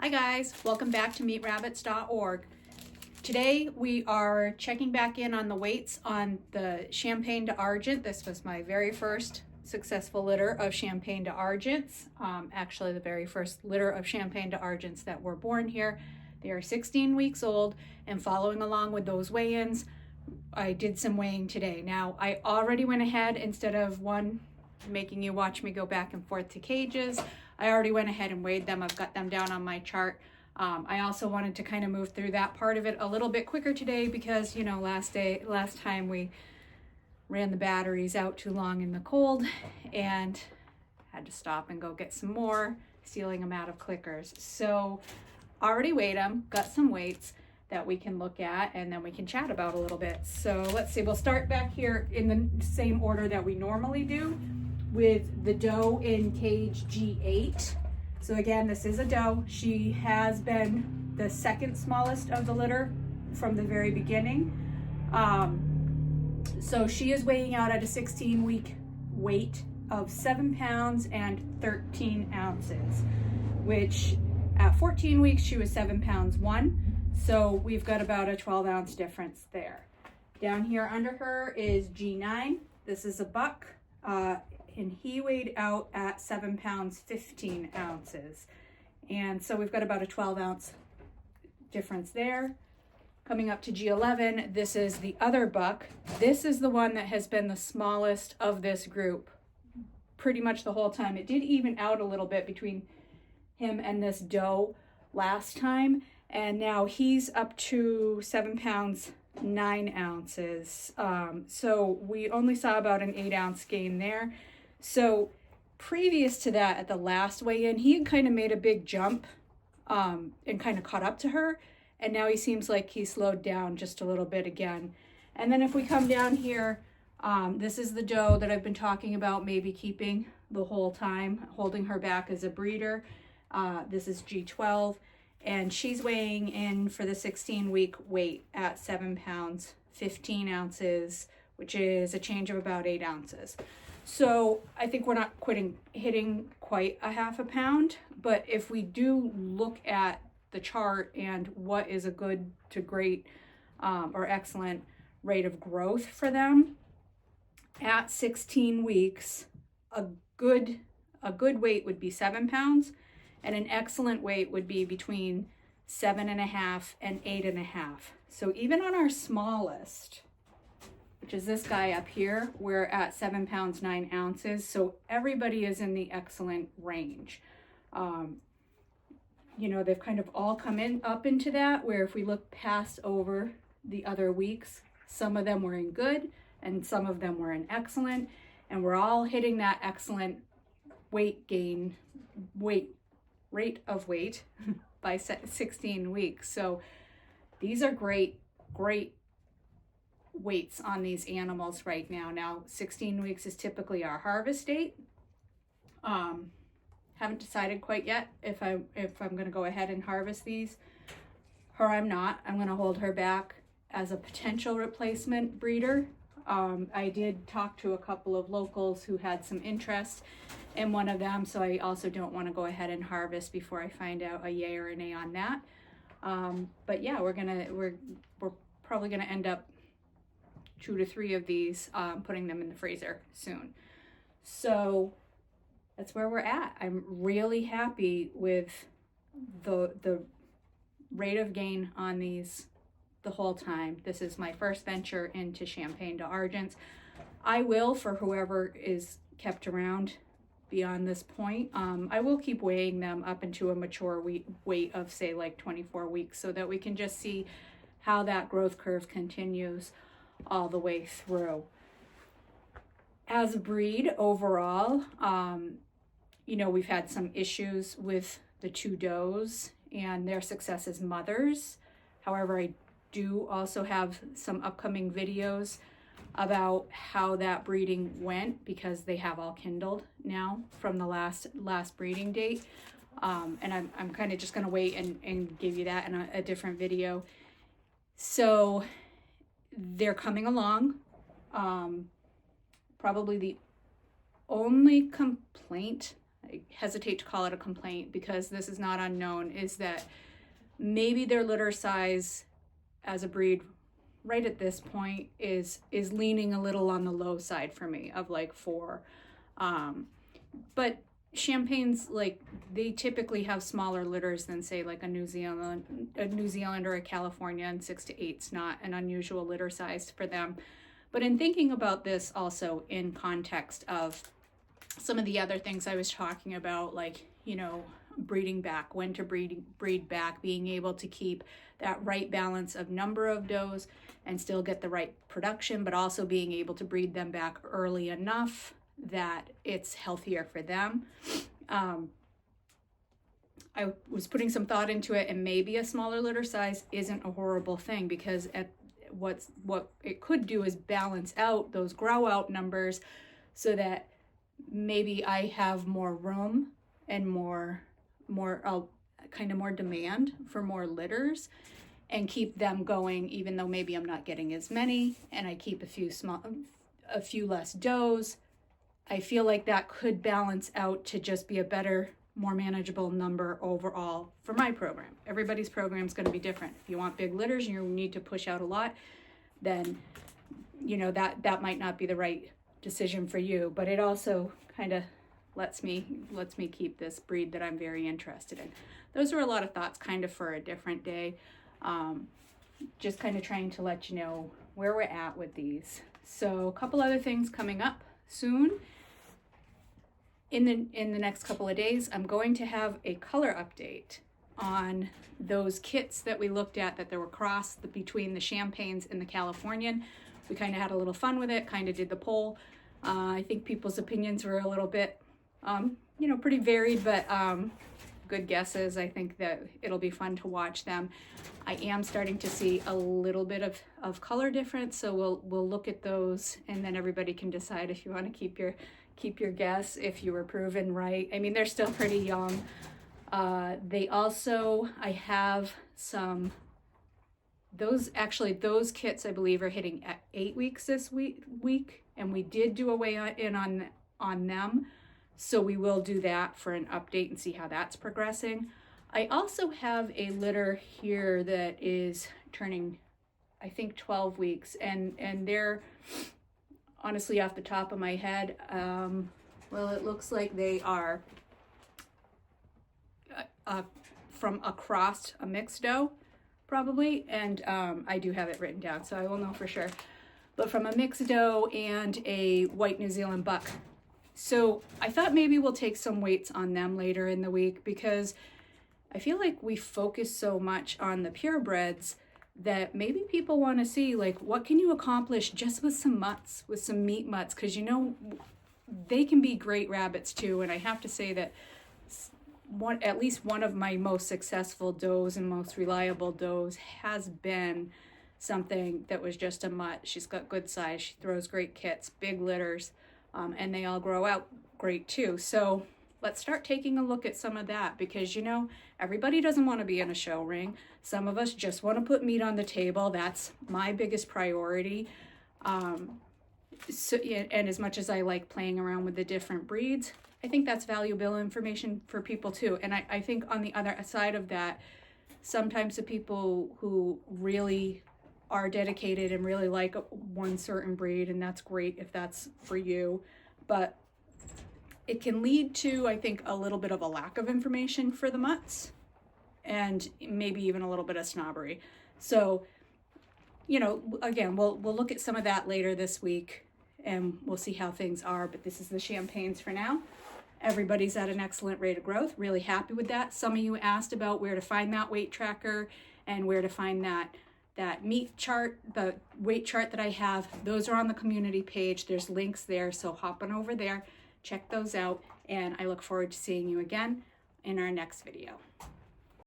Hi guys, welcome back to meetrabbits.org. Today we are checking back in on the weights on the Champagne d'Argent. This was my very first successful litter of Champagne d'Argents. Actually the very first litter of Champagne d'Argents that were born here. They are 16 weeks old, and following along with those weigh-ins, I did some weighing today. Now I already went ahead, instead of making you watch me go back and forth to cages, I already went ahead and weighed them. I've got them down on my chart. I also wanted to kind of move through that part of it a little bit quicker today because, you know, last time we ran the batteries out too long in the cold and had to stop and go get some more, sealing them out of clickers. So already weighed them, got some weights that we can look at, and then we can chat about a little bit. So let's see, we'll start back here in the same order that we normally do, with the doe in cage G8. So again, this is a doe. She has been the second smallest of the litter from the very beginning. So she is weighing out at a 16-week weight of 7 pounds and 13 ounces, which at 14 weeks, she was 7 pounds 1. So we've got about a 12-ounce difference there. Down here under her is G9. This is a buck. And he weighed out at 7 pounds 15 ounces, and so we've got about a 12-ounce difference there. Coming up to G11, this is the other buck. This is the one that has been the smallest of this group pretty much the whole time. It did even out a little bit between him and this doe last time, and now he's up to 7 pounds 9 ounces. So we only saw about an 8-ounce gain there. So previous to that, at the last weigh-in, he had kind of made a big jump and kind of caught up to her. And now he seems like he slowed down just a little bit again. And then if we come down here, this is the doe that I've been talking about maybe keeping the whole time, holding her back as a breeder. This is G12, and she's weighing in for the 16-week weight at 7 pounds 15 ounces, which is a change of about 8 ounces. So I think we're not hitting quite a half a pound, but if we do look at the chart and what is a good to great or excellent rate of growth for them, at 16 weeks, a good weight would be 7 pounds, and an excellent weight would be between 7.5 and 8.5. So even on our smallest, which is this guy up here, we're at 7 pounds 9 ounces. So everybody is in the excellent range. You know, they've kind of all come up into that, where if we look past over the other weeks, some of them were in good and some of them were in excellent, and we're all hitting that excellent rate of weight by 16 weeks. So these are great weights on these animals right now. Now 16 weeks is typically our harvest date. Haven't decided quite yet if I'm going to go ahead and harvest these. I'm not. I'm going to hold her back as a potential replacement breeder. I did talk to a couple of locals who had some interest in one of them, so I also don't want to go ahead and harvest before I find out a yay or a nay on that. But yeah, we're probably gonna end up 2 to 3 of these, putting them in the freezer soon. So that's where we're at. I'm really happy with the rate of gain on these the whole time. This is my first venture into Champagne d'Argents. I will, for whoever is kept around beyond this point, I will keep weighing them up into a mature weight of, say, like 24 weeks, so that we can just see how that growth curve continues all the way through. As a breed overall, you know, we've had some issues with the 2 does and their success as mothers. However, I do also have some upcoming videos about how that breeding went, because they have all kindled now from the last breeding date. And I'm kind of just going to wait and give you that in a different video. So they're coming along. Probably the only complaint I hesitate to call it a complaint because this is not unknown, is that maybe their litter size as a breed right at this point is leaning a little on the low side for me of like 4. But Champagnes, like, they typically have smaller litters than say like a New Zealand or a California, and 6 to 8 is not an unusual litter size for them. But in thinking about this also in context of some of the other things I was talking about, like, you know, breeding back, when to breed back, being able to keep that right balance of number of does and still get the right production, but also being able to breed them back early enough that it's healthier for them. I was putting some thought into it, and maybe a smaller litter size isn't a horrible thing, because what it could do is balance out those grow out numbers so that maybe I have more room and more kind of more demand for more litters, and keep them going, even though maybe I'm not getting as many, and I keep a few less does. I feel like that could balance out to just be a better, more manageable number overall for my program. Everybody's program is going to be different. If you want big litters and you need to push out a lot, then, you know, that might not be the right decision for you. But it also kind of lets me keep this breed that I'm very interested in. Those are a lot of thoughts kind of for a different day. Just kind of trying to let you know where we're at with these. So a couple other things coming up soon. In the next couple of days, I'm going to have a color update on those kits that we looked at, that there were cross between the Champagnes and the Californian. We kind of had a little fun with it, kind of did the poll. I think people's opinions were a little bit, you know, pretty varied, but good guesses. I think that it'll be fun to watch them. I am starting to see a little bit of color difference, so we'll look at those, and then everybody can decide if you want to keep your guess, if you were proven right. I mean, they're still pretty young. I have some, those kits I believe are hitting at 8 weeks this week, and we did do a weigh-in on them. So we will do that for an update and see how that's progressing. I also have a litter here that is turning, I think, 12 weeks, and they're, honestly, off the top of my head, well, it looks like they are from across a mixed doe, probably, and I do have it written down, so I will know for sure. But from a mixed doe and a white New Zealand buck. So I thought maybe we'll take some weights on them later in the week, because I feel like we focus so much on the purebreds that maybe people want to see, like, what can you accomplish just with some mutts, with some meat mutts, because, you know, they can be great rabbits too. And I have to say that at least one of my most successful does and most reliable does has been something that was just a mutt. She's got good size, she throws great kits, big litters, and they all grow out great too. So let's start taking a look at some of that, because, you know, everybody doesn't want to be in a show ring. Some of us just want to put meat on the table. That's my biggest priority. So, yeah, and as much as I like playing around with the different breeds, I think that's valuable information for people too. And I think on the other side of that, sometimes the people who really are dedicated and really like one certain breed, and that's great if that's for you, but it can lead to, I think, a little bit of a lack of information for the mutts, and maybe even a little bit of snobbery. So, you know, again, we'll look at some of that later this week, and we'll see how things are. But this is the Champagnes for now. Everybody's at an excellent rate of growth. Really happy with that. Some of you asked about where to find that weight tracker and where to find that meat chart, the weight chart that I have. Those are on the community page. There's links there, so hop on over there, check those out, and I look forward to seeing you again in our next video.